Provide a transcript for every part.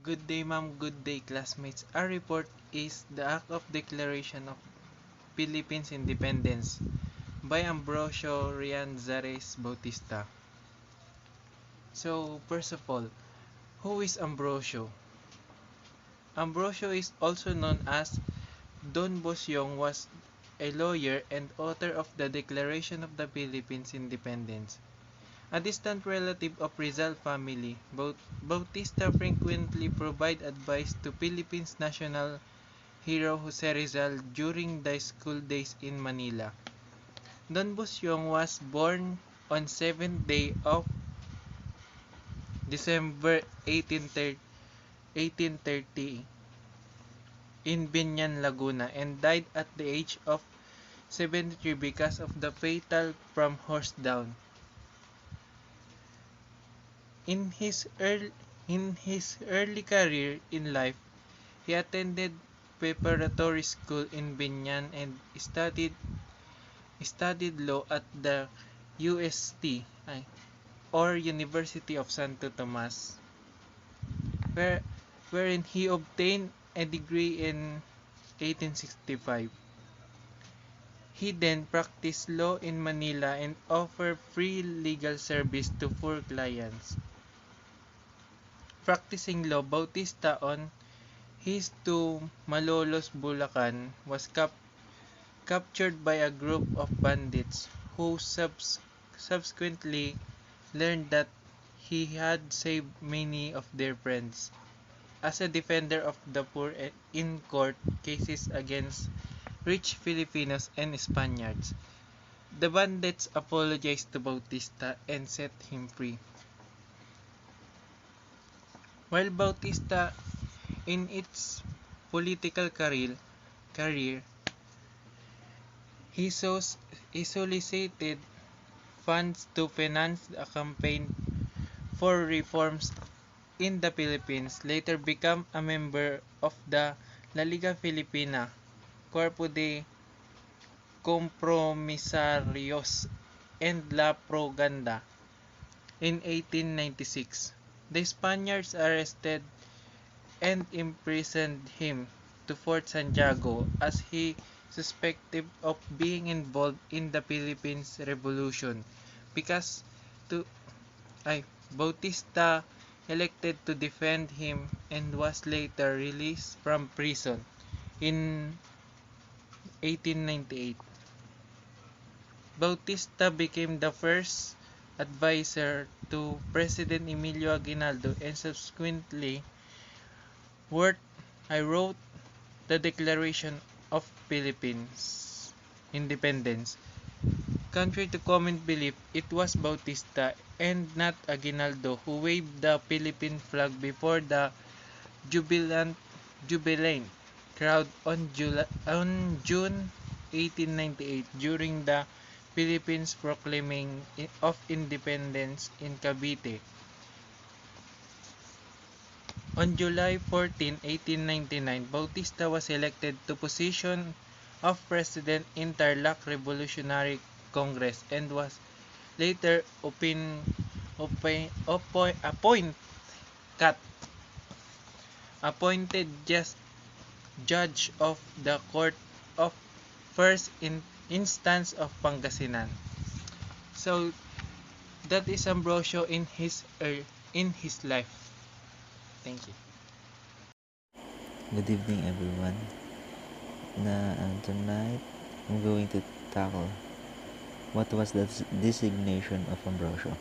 Good day, ma'am. Good day, classmates. Our report is the Act of Declaration of Philippines Independence by Ambrosio Rianzares Bautista. So, first of all, who is Ambrosio? Ambrosio is also known as Don Bosyong, was a lawyer and author of the Declaration of the Philippines Independence. A distant relative of Rizal family, Bautista frequently provided advice to Philippines national hero Jose Rizal during the school days in Manila. Don Busyong was born on 7th day of December 1830 in Binyan, Laguna and died at the age of 73 because of the fatal from horse down. In his early career in life, he attended preparatory school in Binyan and studied law at the UST or University of Santo Tomas, where, wherein he obtained a degree in 1865. He then practiced law in Manila and offered free legal service to poor clients. Practicing law, Bautista on his to Malolos, Bulacan was captured by a group of bandits who subsequently learned that he had saved many of their friends. As a defender of the poor in court cases against rich Filipinos and Spaniards, the bandits apologized to Bautista and set him free. While Bautista in its political career he, he solicited funds to finance a campaign for reforms in the Philippines, later became a member of the La Liga Filipina, Cuerpo de Compromisarios, and La Proganda. In 1896, the Spaniards arrested and imprisoned him to Fort Santiago as he suspected of being involved in the Philippines Revolution because to Bautista elected to defend him and was later released from prison in 1898. Bautista became the first advisor to President Emilio Aguinaldo and subsequently wrote the Declaration of Philippines Independence. Contrary to common belief, it was Bautista and not Aguinaldo who waved the Philippine flag before the jubilant crowd on June 1898 during the Philippines proclaiming of independence in Cavite. On July 14, 1899, Bautista was elected to position of President in Tarlac Revolutionary Congress and was later cut, appointed just judge of the Court of First Instance of Pangasinan. So that is Ambrosio in his life. Thank you. Good evening, everyone. Tonight, I'm going to tackle what was the designation of Ambrosio.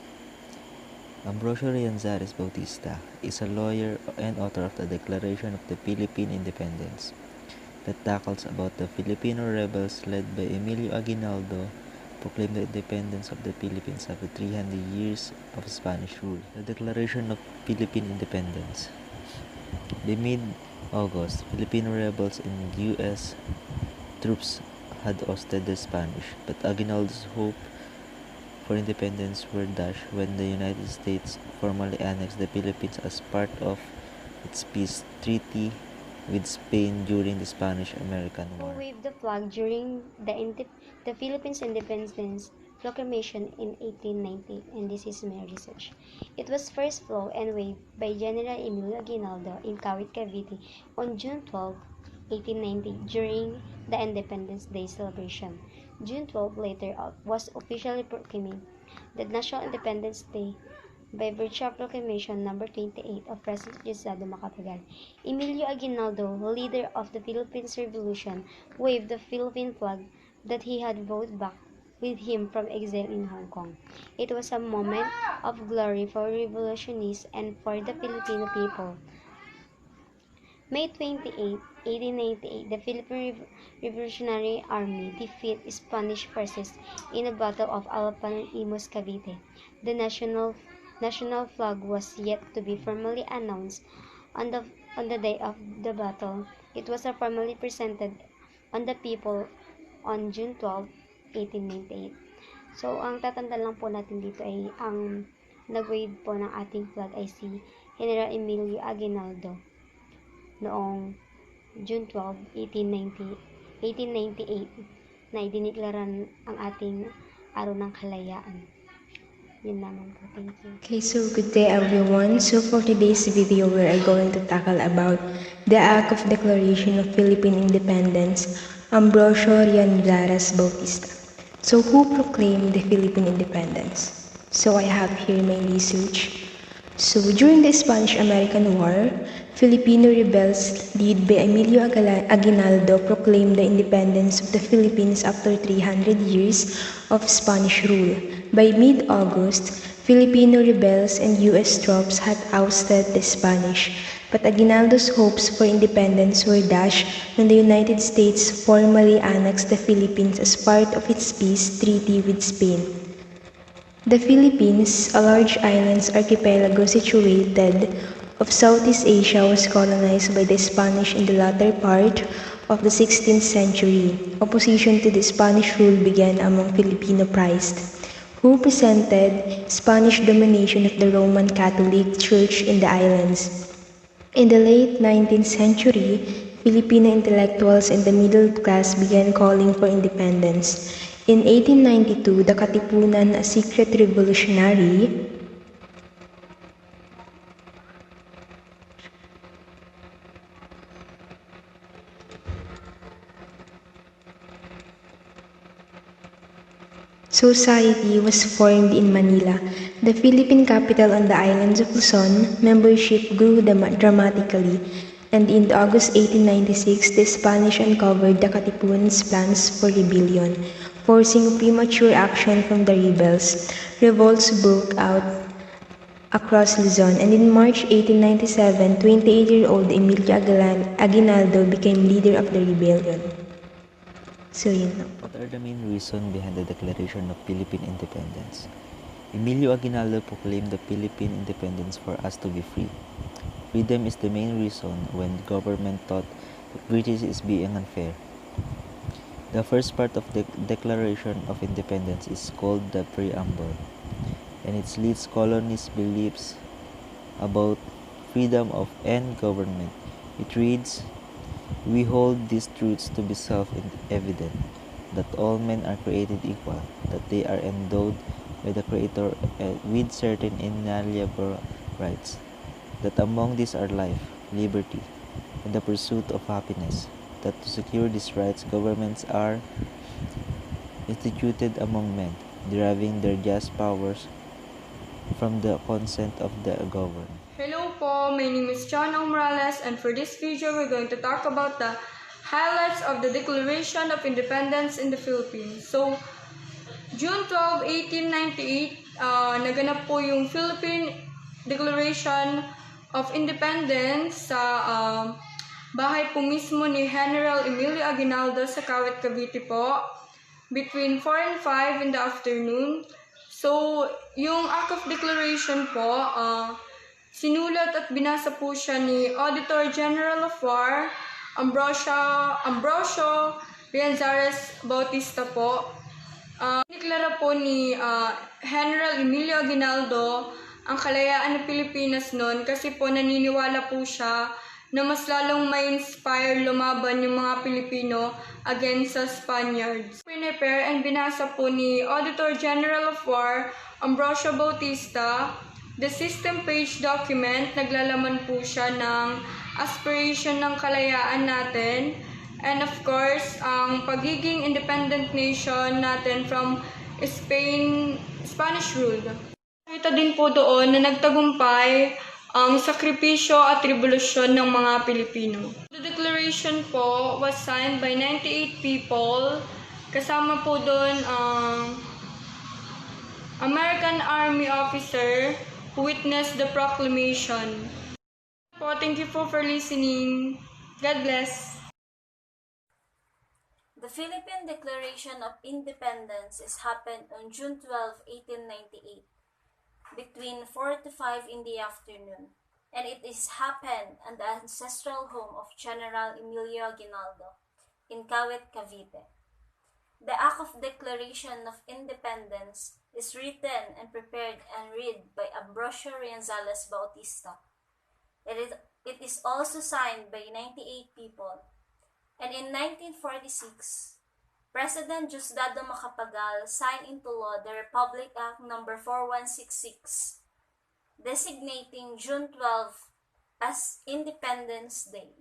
Ambrosio Rianzares Bautista is a lawyer and author of the Declaration of the Philippine Independence that tackles about the Filipino rebels led by Emilio Aguinaldo proclaimed the independence of the Philippines after 300 years of Spanish rule. The Declaration of Philippine Independence. By mid-August, Filipino rebels and U.S. troops had ousted the Spanish, but Aguinaldo's hope for independence were dashed when the United States formally annexed the Philippines as part of its peace treaty with Spain during the Spanish-American War. Who waved the flag during the Philippines independence proclamation in 1890, and this is my research. It was first flown and waved by General Emilio Aguinaldo in Kawit, Cavite on June 12, 1890 during the Independence Day celebration. June 12 later was officially proclaimed the National Independence Day by virtue of Proclamation No. 28 of President Diosdado Macapagal. Emilio Aguinaldo, leader of the Philippine Revolution, waved the Philippine flag that he had brought back with him from exile in Hong Kong. It was a moment of glory for revolutionists and for the Filipino people. May 28, 1898, the Philippine Revolutionary Army defeated Spanish forces in the Battle of Alapan, Imus, Cavite. The national flag was yet to be formally announced on the day of the battle. It was formally presented on the people on June 12, 1898. So, ang tatanda lang po natin dito ay ang nag-wave po ng ating flag ay si General Emilio Aguinaldo noong June 12, 1898 na idiniklaran ang ating araw ng kalayaan. Yun lamang po. Thank you. Okay, so good day everyone. So for today's video, we are going to tackle about the Act of Declaration of Philippine Independence, Ambrosio Rianzares Bautista. So who proclaimed the Philippine independence? So I have here my research. So during the Spanish-American War, Filipino rebels led by Emilio Aguinaldo proclaimed the independence of the Philippines after 300 years of Spanish rule. By mid-August, Filipino rebels and U.S. troops had ousted the Spanish, but Aguinaldo's hopes for independence were dashed when the United States formally annexed the Philippines as part of its peace treaty with Spain. The Philippines, a large island archipelago situated of Southeast Asia, was colonized by the Spanish in the latter part of the 16th century. Opposition to the Spanish rule began among Filipino priests, who resented Spanish domination of the Roman Catholic Church in the islands. In the late 19th century, Filipino intellectuals and the middle class began calling for independence. In 1892, the Katipunan, a secret revolutionary society was formed in Manila, the Philippine capital on the islands of Luzon. Membership grew dramatically, and in August 1896, the Spanish uncovered the Katipunan's plans for rebellion, forcing premature action from the rebels. Revolts broke out across Luzon, and in March 1897, 28-year-old Emilio Aguinaldo became leader of the rebellion. So yun lang. What are the main reasons behind the Declaration of Philippine Independence? Emilio Aguinaldo proclaimed the Philippine independence for us to be free. Freedom is the main reason when the government thought that British is being unfair. The first part of the Declaration of Independence is called the Preamble, and it lists colonists' beliefs about freedom of and government. It reads, "We hold these truths to be self-evident, that all men are created equal, that they are endowed by the Creator with certain inalienable rights, that among these are life, liberty, and the pursuit of happiness, that to secure these rights governments are instituted among men, deriving their just powers from the consent of the governed." Hello po, my name is John Morales, and for this video we're going to talk about the highlights of the Declaration of Independence in the Philippines. So, June 12, 1898, naganap po yung Philippine Declaration of Independence sa bahay po mismo ni General Emilio Aguinaldo sa Kawit, Cavite po, between 4 and 5 in the afternoon. So, yung Act of Declaration po, sinulat at binasa po siya ni Auditor General of War, Ambrosio Rianzares Bautista po. Deklara po ni General Emilio Aguinaldo ang kalayaan ng Pilipinas noon kasi po naniniwala po siya na mas lalong ma-inspire lumaban yung mga Pilipino against sa Spaniards. Prepare and binasa po ni Auditor General of War Ambrosio Bautista, the system page document. Naglalaman po siya ng aspiration ng kalayaan natin and of course, ang pagiging independent nation natin from Spanish rule. Nakita din po doon na nagtagumpay ang sakripisyo at revolusyon ng mga Pilipino. The declaration po was signed by 98 people. Kasama po doon ang American Army officer who witnessed the proclamation. Thank you for listening. God bless. The Philippine Declaration of Independence happened on June 12, 1898, between 4 to 5 in the afternoon, and it is happened at the ancestral home of General Emilio Aguinaldo in Kawit, Cavite. The Act of Declaration of Independence is written and prepared and read by Ambrosio Rianzares Bautista. It is also signed by 98 people. And in 1946, President Diosdado Macapagal signed into law the Republic Act No. 4166, designating June 12 as Independence Day.